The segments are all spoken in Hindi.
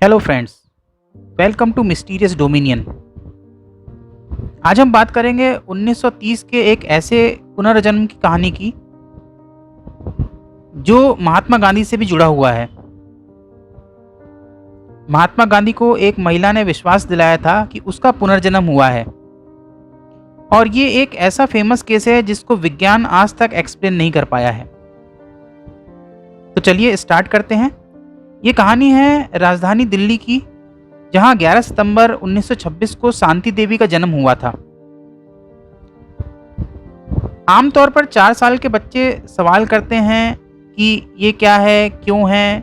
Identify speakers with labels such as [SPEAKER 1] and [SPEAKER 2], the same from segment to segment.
[SPEAKER 1] Hello friends, welcome to mysterious dominion. आज हम बात करेंगे 1930 के एक ऐसे पुनर्जन्म की कहानी की जो महात्मा गांधी से भी जुड़ा हुआ है। महात्मा गांधी को एक महिला ने विश्वास दिलाया था कि उसका पुनर्जन्म हुआ है, और ये एक ऐसा फेमस केस है जिसको विज्ञान आज तक एक्सप्लेन नहीं कर पाया है। तो चलिए स्टार्ट करते हैं। ये कहानी है राजधानी दिल्ली की, जहां 11 सितंबर 1926 को शांति देवी का जन्म हुआ था। आमतौर पर 4 साल के बच्चे सवाल करते हैं कि ये क्या है, क्यों है।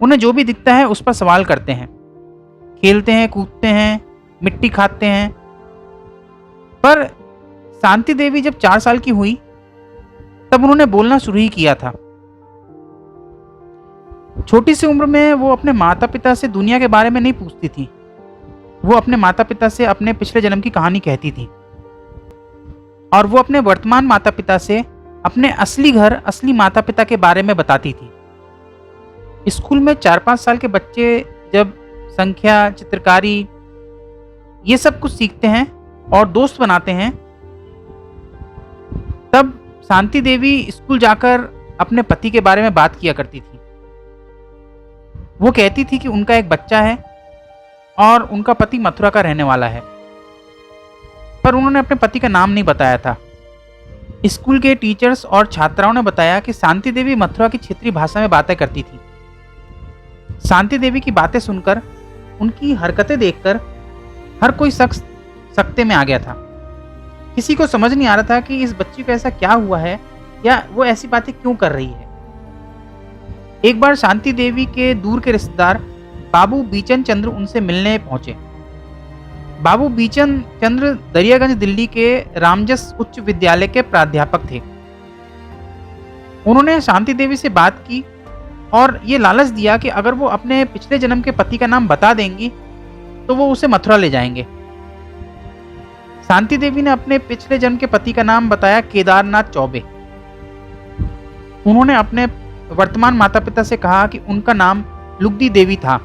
[SPEAKER 1] उन्हें जो भी दिखता है उस पर सवाल करते हैं, खेलते हैं, कूदते हैं, मिट्टी खाते हैं। पर शांति देवी जब 4 साल की हुई तब उन्होंने बोलना शुरू ही किया था। छोटी सी उम्र में वो अपने माता पिता से दुनिया के बारे में नहीं पूछती थी। वो अपने माता पिता से अपने पिछले जन्म की कहानी कहती थी, और वो अपने वर्तमान माता पिता से अपने असली घर, असली माता पिता के बारे में बताती थी। स्कूल में 4-5 साल के बच्चे जब संख्या, चित्रकारी, ये सब कुछ सीखते हैं और दोस्त बनाते हैं, तब शांति देवी स्कूल जाकर अपने पति के बारे में बात किया करती थी। वो कहती थी कि उनका एक बच्चा है और उनका पति मथुरा का रहने वाला है, पर उन्होंने अपने पति का नाम नहीं बताया था। स्कूल के टीचर्स और छात्राओं ने बताया कि शांति देवी मथुरा की क्षेत्रीय भाषा में बातें करती थी। शांति देवी की बातें सुनकर, उनकी हरकतें देखकर हर कोई शख्स सकते में आ गया था। किसी को समझ नहीं आ रहा था कि इस बच्ची को ऐसा क्या हुआ है या वो ऐसी बातें क्यों कर रही है। एक बार शांति देवी के दूर के रिश्तेदार बाबू बीचन चंद्र उनसे मिलने पहुंचे। बाबू बीचन चंद्र दरियागंज दिल्ली के रामजस उच्च विद्यालय के प्राध्यापक थे। उन्होंने शांति देवी से बात की और ये लालच दिया कि अगर वो अपने पिछले जन्म के पति का नाम बता देंगी तो वो उसे मथुरा ले जाएंगे। शांति देवी ने अपने पिछले जन्म के पति का नाम बताया, केदारनाथ चौबे। उन्होंने अपने वर्तमान माता पिता से कहा कि उनका नाम लुगदी देवी था।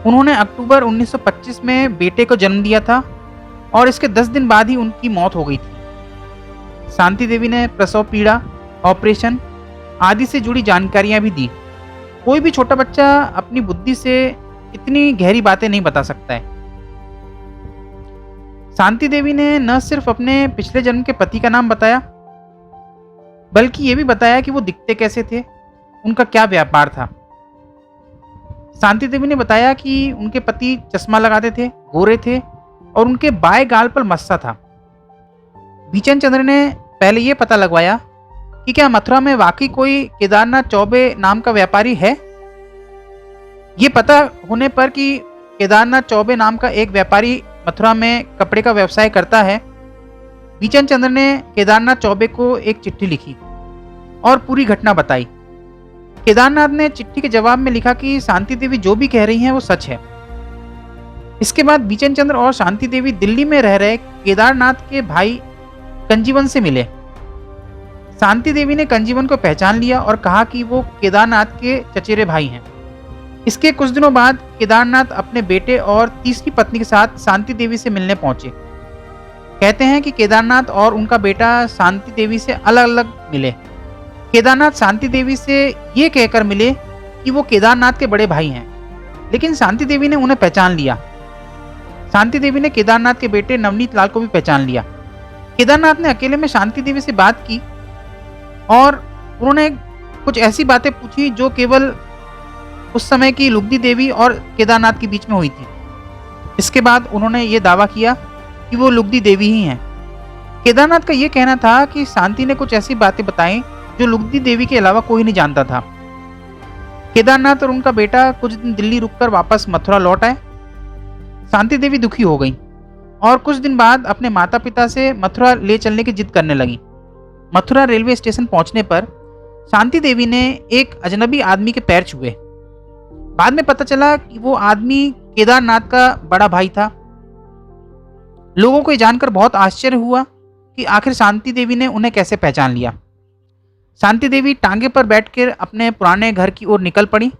[SPEAKER 1] उन्होंने अक्टूबर 1925 में बेटे को जन्म दिया था और इसके 10 दिन बाद ही उनकी मौत हो गई थी। शांति देवी ने प्रसव पीड़ा, ऑपरेशन आदि से जुड़ी जानकारियां भी दी। कोई भी छोटा बच्चा अपनी बुद्धि से इतनी गहरी बातें नहीं बता सकता है। शांति देवी ने न सिर्फ अपने पिछले जन्म के पति का नाम बताया, बल्कि ये भी बताया कि वो दिखते कैसे थे, उनका क्या व्यापार था। शांति देवी ने बताया कि उनके पति चश्मा लगाते थे, गोरे थे और उनके बाएं गाल पर मस्सा था। बीचन चंद्र ने पहले ये पता लगवाया कि क्या मथुरा में वाकई कोई केदारनाथ चौबे नाम का व्यापारी है। ये पता होने पर कि केदारनाथ चौबे नाम का एक व्यापारी मथुरा में कपड़े का व्यवसाय करता है, बीचन चंद्र ने केदारनाथ चौबे को एक चिट्ठी लिखी और पूरी घटना बताई। केदारनाथ ने चिट्ठी के जवाब में लिखा कि शांति देवी जो भी कह रही हैं वो सच है। इसके बाद बीचन चंद्र और शांति देवी दिल्ली में रह रहे केदारनाथ के भाई कंजीवन से मिले। शांति देवी ने कंजीवन को पहचान लिया और कहा कि वो केदारनाथ के चचेरे भाई हैं। इसके कुछ दिनों बाद केदारनाथ अपने बेटे और तीसरी पत्नी के साथ शांति देवी से मिलने पहुंचे। कहते हैं कि केदारनाथ और उनका बेटा शांति देवी से अलग अलग मिले। केदारनाथ शांति देवी से ये कहकर मिले कि वो केदारनाथ के बड़े भाई हैं, लेकिन शांति देवी ने उन्हें पहचान लिया। शांति देवी ने केदारनाथ के बेटे नवनीत लाल को भी पहचान लिया। केदारनाथ ने अकेले में शांति देवी से बात की और उन्होंने कुछ ऐसी बातें पूछी जो केवल उस समय की लुगदी देवी और केदारनाथ के बीच में हुई थी। इसके बाद उन्होंने ये दावा किया कि वो लुगदी देवी ही हैं। केदारनाथ का ये कहना था कि शांति ने कुछ ऐसी बातें बताई जो लुगदी देवी के अलावा कोई नहीं जानता था। केदारनाथ और उनका बेटा कुछ दिन दिल्ली रुककर वापस मथुरा लौट आए। शांति देवी दुखी हो गई और कुछ दिन बाद अपने माता पिता से मथुरा ले चलने की जिद करने लगी। मथुरा रेलवे स्टेशन पहुंचने पर शांति देवी ने एक अजनबी आदमी के पैर छुए। बाद में पता चला कि वो आदमी केदारनाथ का बड़ा भाई था। लोगों को ये जानकर बहुत आश्चर्य हुआ कि आखिर शांति देवी ने उन्हें कैसे पहचान लिया। शांति देवी टांगे पर बैठकर अपने पुराने घर की ओर निकल पड़ी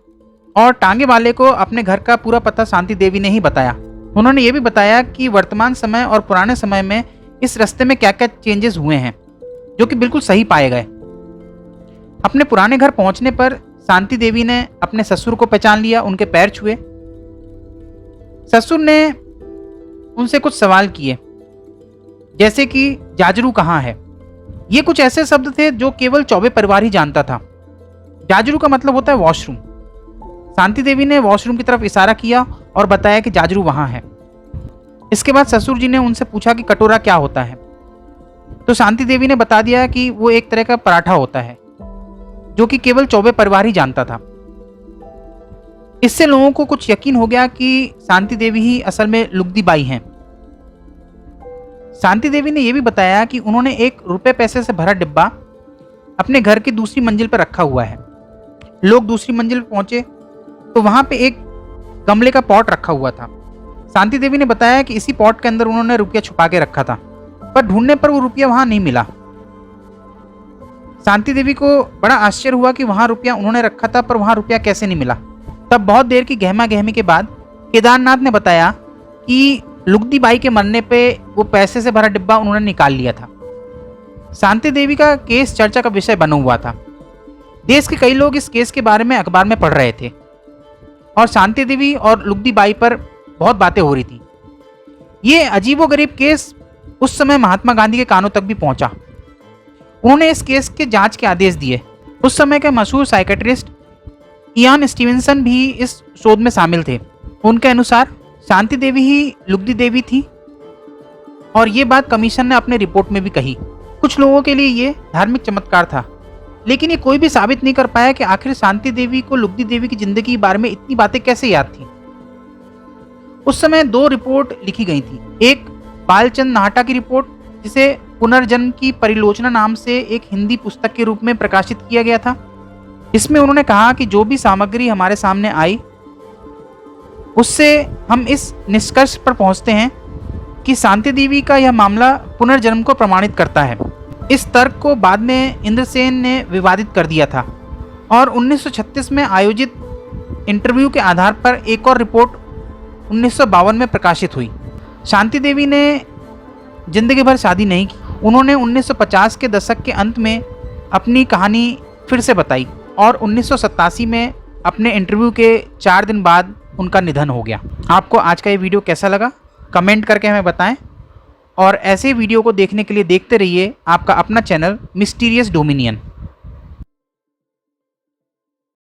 [SPEAKER 1] और टांगे वाले को अपने घर का पूरा पता शांति देवी ने ही बताया। उन्होंने ये भी बताया कि वर्तमान समय और पुराने समय में इस रास्ते में क्या क्या चेंजेस हुए हैं, जो कि बिल्कुल सही पाए गए। अपने पुराने घर पहुंचने पर शांति देवी ने अपने ससुर को पहचान लिया, उनके पैर छुए। ससुर ने उनसे कुछ सवाल किए, जैसे कि जाजरू कहाँ है। ये कुछ ऐसे शब्द थे जो केवल चौबे परिवार ही जानता था। जाजरू का मतलब होता है वॉशरूम। शांति देवी ने वॉशरूम की तरफ इशारा किया और बताया कि जाजरू वहां है। इसके बाद ससुर जी ने उनसे पूछा कि कटोरा क्या होता है, तो शांति देवी ने बता दिया कि वो एक तरह का पराठा होता है, जो कि केवल चौबे परिवार ही जानता था। इससे लोगों को कुछ यकीन हो गया कि शांति देवी ही असल में लुगदी बाई हैं। शांति देवी ने यह भी बताया कि उन्होंने एक रुपए पैसे से भरा डिब्बा अपने घर की दूसरी मंजिल पर रखा हुआ है। लोग दूसरी मंजिल पर पहुंचे तो वहां पे एक गमले का पॉट रखा हुआ था। शांति देवी ने बताया कि इसी पॉट के अंदर उन्होंने रुपया छुपा के रखा था, पर ढूंढने पर वो रुपया वहां नहीं मिला। शांति देवी को बड़ा आश्चर्य हुआ कि वहां रुपया उन्होंने रखा था, पर वहां रुपया कैसे नहीं मिला। तब बहुत देर की गहमा गहमी के बाद केदारनाथ ने बताया कि लुगदी बाई के मरने पे वो पैसे से भरा डिब्बा उन्होंने निकाल लिया था। शांति देवी का केस चर्चा का विषय बना हुआ था। देश के कई लोग इस केस के बारे में अखबार में पढ़ रहे थे और शांति देवी और लुगदी बाई पर बहुत बातें हो रही थी। ये अजीबोगरीब केस उस समय महात्मा गांधी के कानों तक भी पहुंचा। उन्होंने इस केस के जांच के आदेश दिए। उस समय के मशहूर साइकेट्रिस्ट इयान स्टीवेंसन भी इस शोध में शामिल थे। उनके अनुसार शांति देवी ही लुगदी देवी थी और ये बात कमीशन ने अपने रिपोर्ट में भी कही। कुछ लोगों के लिए ये धार्मिक चमत्कार था, लेकिन ये कोई भी साबित नहीं कर पाया कि आखिर शांति देवी को लुगदी देवी की जिंदगी के बारे में इतनी बातें कैसे याद थी। उस समय 2 रिपोर्ट लिखी गई थी। एक बालचंद नाहटा की रिपोर्ट, जिसे पुनर्जन्म की परिलोचना नाम से एक हिंदी पुस्तक के रूप में प्रकाशित किया गया था। इसमें उन्होंने कहा कि जो भी सामग्री हमारे सामने आई उससे हम इस निष्कर्ष पर पहुंचते हैं कि शांति देवी का यह मामला पुनर्जन्म को प्रमाणित करता है। इस तर्क को बाद में इंद्रसेन ने विवादित कर दिया था और 1936 में आयोजित इंटरव्यू के आधार पर एक और रिपोर्ट 1952 में प्रकाशित हुई। शांति देवी ने जिंदगी भर शादी नहीं की। उन्होंने 1950 के दशक के अंत में अपनी कहानी फिर से बताई और 1987 में अपने इंटरव्यू के 4 दिन बाद उनका निधन हो गया। आपको आज का ये वीडियो कैसा लगा कमेंट करके हमें बताएं और ऐसे वीडियो को देखने के लिए देखते रहिए आपका अपना चैनल मिस्टीरियस डोमिनियन।